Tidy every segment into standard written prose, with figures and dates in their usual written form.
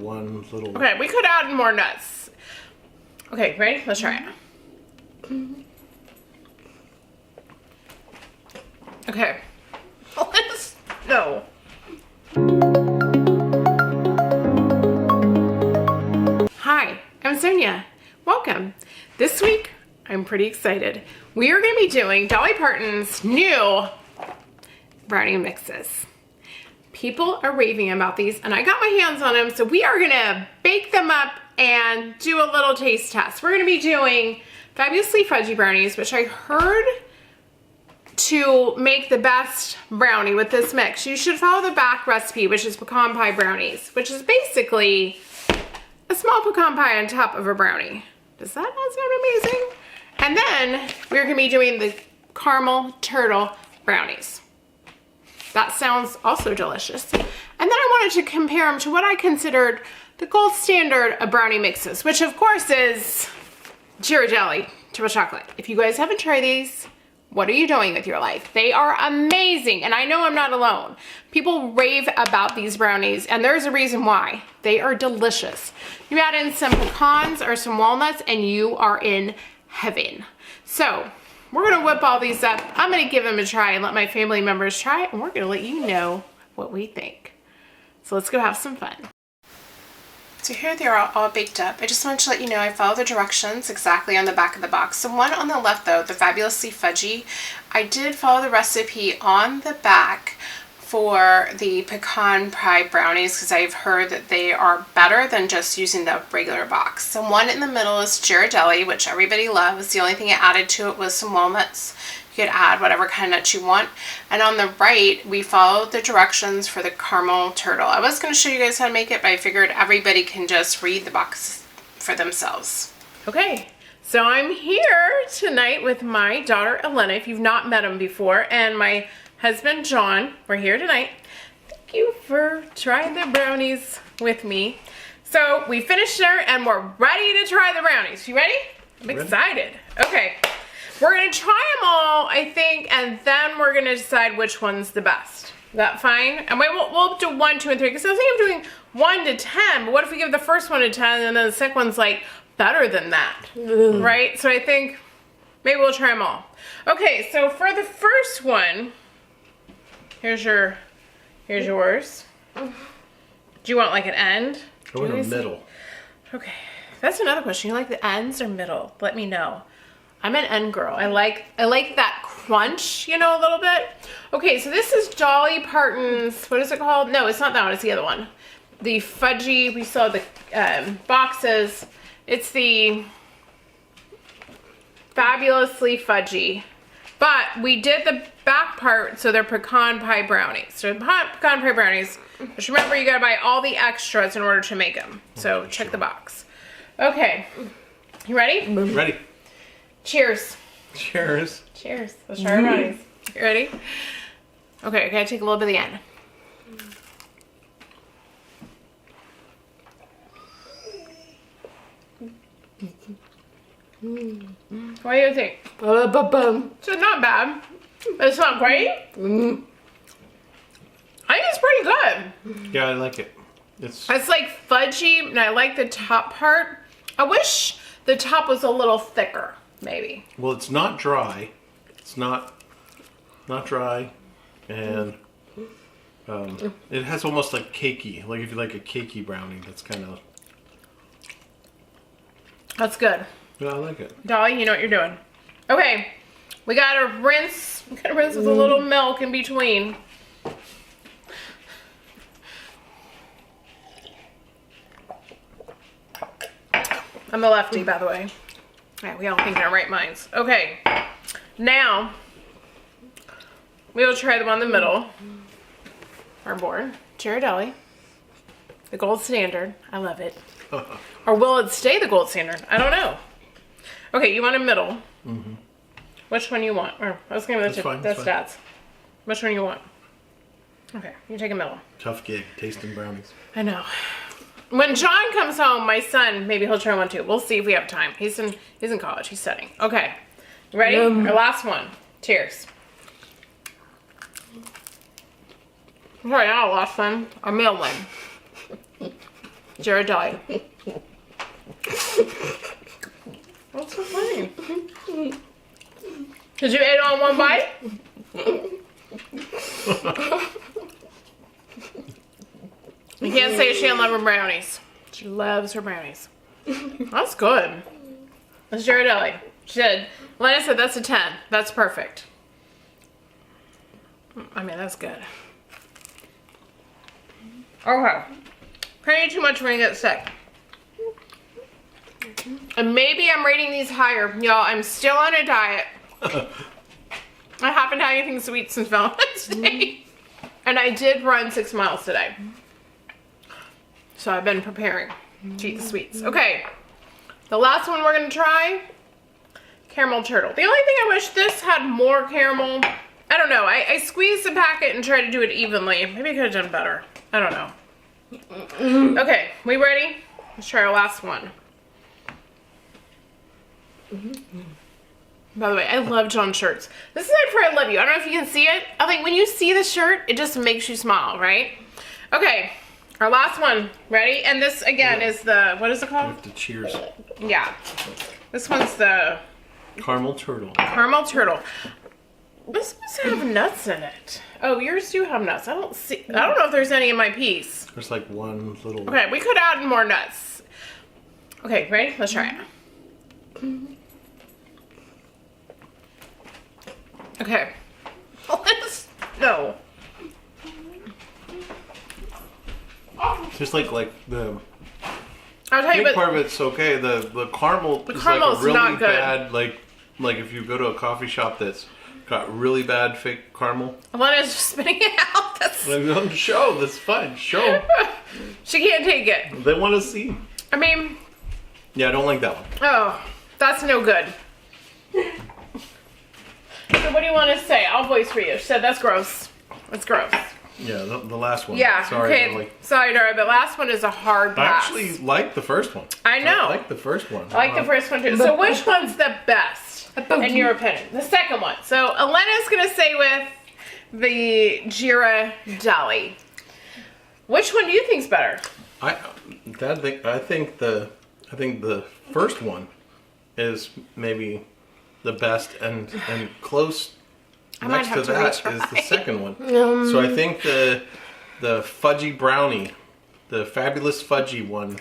One little... Okay, we could add more nuts. Okay, ready? Let's try it. Okay. Let's... No. Hi, I'm Sonia. Welcome. This week, I'm pretty excited. We are going to be doing Dolly Parton's new brownie mixes. People are raving about these, and I got my hands on them, so we are going to bake them up and do a little taste test. We're going to be doing Fabulously Fudgy Brownies, which I heard to make the best brownie with this mix. You should follow the back recipe, which is pecan pie brownies, which is basically a small pecan pie on top of a brownie. Does that not sound amazing? And then we're going to be doing the caramel turtle brownies. That sounds also delicious. And then I wanted to compare them to what I considered the gold standard of brownie mixes, which of course is Ghirardelli triple chocolate. If you guys haven't tried these, what are you doing with your life? They are amazing, and I know I'm not alone. People rave about these brownies, and there's a reason why. They are delicious. You add in some pecans or some walnuts, and you are in heaven. So, we're gonna whip all these up. I'm gonna give them a try and let my family members try it, and we're gonna let you know what we think. So let's go have some fun. So here they are all baked up. I just wanted to let you know I follow the directions exactly on the back of the box. The one on the left though, the Fabulously Fudgy, I did follow the recipe on the back for the pecan pie brownies because I've heard that they are better than just using the regular box. The one in the middle is Ghiradelli, which everybody loves. The only thing I added to it was some walnuts. You could add whatever kind of nuts you want. And on the right, we followed the directions for the caramel turtle. I was going to show you guys how to make it, but I figured everybody can just read the box for themselves. Okay, so I'm here tonight with my daughter Elena, if you've not met him before, and my husband John. We're here tonight. Thank you for trying the brownies with me. So we finished dinner and we're ready to try the brownies. You ready? I'm excited. Okay, we're gonna try them all, I think, and then we're gonna decide which one's the best. Is that fine? And we'll do 1, 2, and 3, because I was thinking of doing 1 to 10, but what if we give the first one a 10 and then the second one's like better than that, right? So I think maybe we'll try them all. Okay, so for the first one, here's yours. Do you want like an end? I want a middle. Okay, that's another question. You like the ends or middle? Let me know. I'm an end girl. I like that crunch, you know, a little bit. Okay, so this is Dolly Parton's, what is it called? No, it's not that one, it's the other one. The fudgy, we saw the boxes. It's the Fabulously Fudgy. But we did the back part, so they're pecan pie brownies. So pecan pie brownies, just remember you gotta buy all the extras in order to make them. So check the box. Okay, you ready? Ready. Cheers. Cheers. Cheers. Let's try our brownies. You ready? Okay, I gotta take a little bit of the end. What do you think? So not bad, but it's not great. I think it's pretty good. Yeah, I like it. It's like fudgy, and I like the top part. I wish the top was a little thicker, maybe. Well, it's not dry. It's not dry, and it has almost like cakey. Like if you like a cakey brownie, that's kind of. That's good. Yeah, I like it. Dolly, you know what you're doing. Okay, we gotta rinse. We gotta rinse with a little milk in between. I'm a lefty, by the way. Yeah, we all think in our right minds. Okay, now we'll try the one in the middle. Our board, Ghiradelli, the gold standard. I love it. Or will it stay the gold standard? I don't know. Okay, you want a middle. Mm-hmm. Which one you want? Or I was gonna that's Dad's. Which one you want? Okay, you take a middle. Tough gig, tasting brownies. I know. When John comes home, my son, maybe he'll try one too. We'll see if we have time. He's in college. He's studying. Okay, ready? Our last one. Cheers. Sorry, not a last one. Our middle one. Ghirardelli. What's so funny? Did you eat it on one bite? You can't say she doesn't love her brownies. She loves her brownies. That's good. That's Ghirardelli. She said, Lena said that's a 10. That's perfect. I mean, that's good. Okay. Can't eat too much when you get sick. And maybe I'm rating these higher. Y'all, I'm still on a diet. I haven't had anything sweet since Valentine's Day. And I did run 6 miles today. So I've been preparing to eat the sweets. Okay. The last one we're going to try, caramel turtle. The only thing I wish this had more caramel. I don't know. I squeezed the packet and tried to do it evenly. Maybe I could have done better. I don't know. Okay, we ready? Let's try our last one. By the way, I love John's shirts. This is for I love you. I don't know if you can see it. I think when you see the shirt, it just makes you smile, right? Okay, our last one. Ready? And this again is the, what is it called? The cheers. Yeah. This one's the Caramel turtle. caramel turtle. This must have nuts in it. Oh, yours do have nuts. I don't know if there's any in my piece. There's like one little. Okay, we could add more nuts. Okay, ready? Let's try it. Okay. No. Just like the. I'll tell you, big but part of it's okay. The caramel is like caramel's a really not good. bad like if you go to a coffee shop that's got really bad fake caramel. Lena's just spitting it out. Like, show, that's fine. Show. She can't take it. They want to see. I mean. Yeah, I don't like that one. Oh, that's no good. So what do you want to say? I'll voice for you. She said that's gross. That's gross. Yeah, the last one. Yeah. Sorry, Okay. Dolly. Sorry, Dora. The last one is a hard I pass. actually like the first one. I know. I like the first one. I like the first one too. So which one's the best in your opinion? The second one. So Elena's gonna say with the Ghiradelli. Which one do you think's better? I think the first one is maybe the best, and close next to that is the second one. So I think the fudgy brownie, the fabulous fudgy one,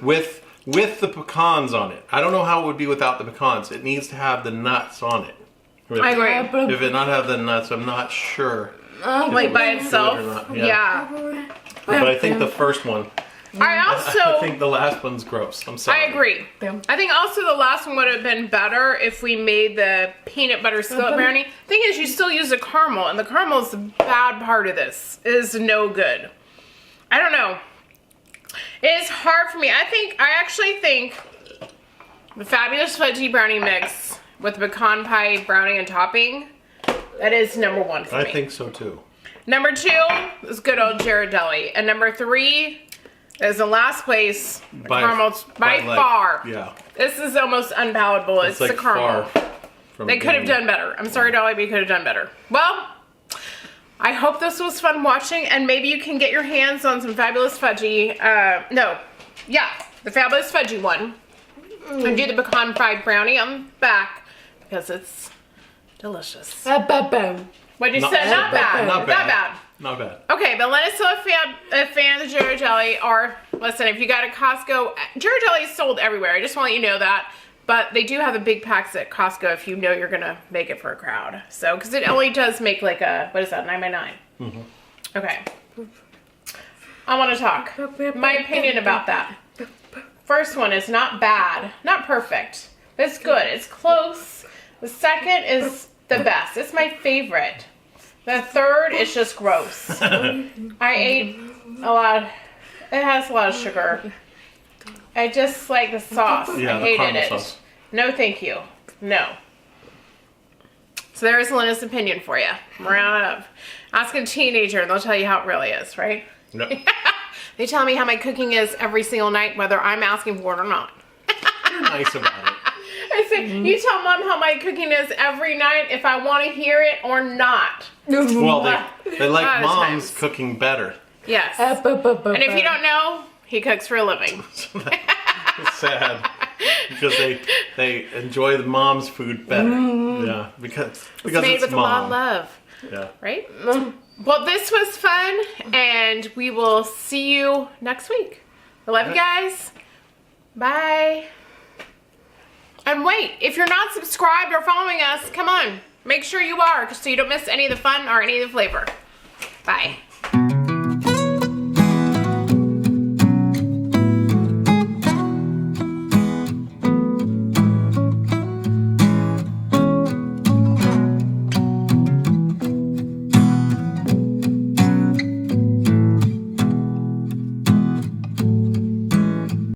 with the pecans on it. I don't know how it would be without the pecans. It needs to have the nuts on it. I agree. If it not have the nuts, I'm not sure. Like by itself? Or not. Yeah. But I think the first one. I think the last one's gross. I'm sorry. I agree. I think also the last one would have been better if we made the peanut butter skillet brownie. Thing is, you still use the caramel, and the caramel is the bad part of this. It is no good. I don't know. It is hard for me. I actually think the fabulous fudgy brownie mix with pecan pie brownie and topping, that is number one for me. I think so too. Number 2 is good old Ghiradelli, and number 3 is the last place. By far. Yeah. This is almost unpalatable. It's like the caramel. They could have done better. I'm sorry, Dolly, but you could have done better. Well, I hope this was fun watching, and maybe you can get your hands on some fabulous fudgy. The fabulous fudgy one. And do the pecan pie brownie on the back because it's delicious. What'd you say? Not bad. Not bad. Not bad. Okay, but let us know a fan of the Ghiradelli, or listen, if you got a Costco, Ghiradelli is sold everywhere. I just want to let you know that. But they do have the big packs at Costco if you know you're going to make it for a crowd. So, because it only does make like a, what is that, 9x9? Mm-hmm. Okay. I want to talk. My opinion about that. First one is not bad, not perfect. It's good, it's close. The second is the best. It's my favorite. The third is just gross. I ate a lot. It has a lot of sugar. I just like the sauce. Yeah, I hated it. Sauce. No, thank you. No. So there's Lena's opinion for you. Round up. Ask a teenager and they'll tell you how it really is, right? No. They tell me how my cooking is every single night, whether I'm asking for it or not. You're nice about it. I said, you tell Mom how my cooking is every night if I want to hear it or not. Well, they like Mom's nice. cooking better. Yes. And if you don't know, he cooks for a living. It's sad because they enjoy the mom's food better. Yeah, because it's made with mom. a lot of love. Yeah. Right? Well, this was fun, and we will see you next week. I love you guys. Bye. And wait, if you're not subscribed or following us, come on. Make sure you are, so you don't miss any of the fun or any of the flavor. Bye.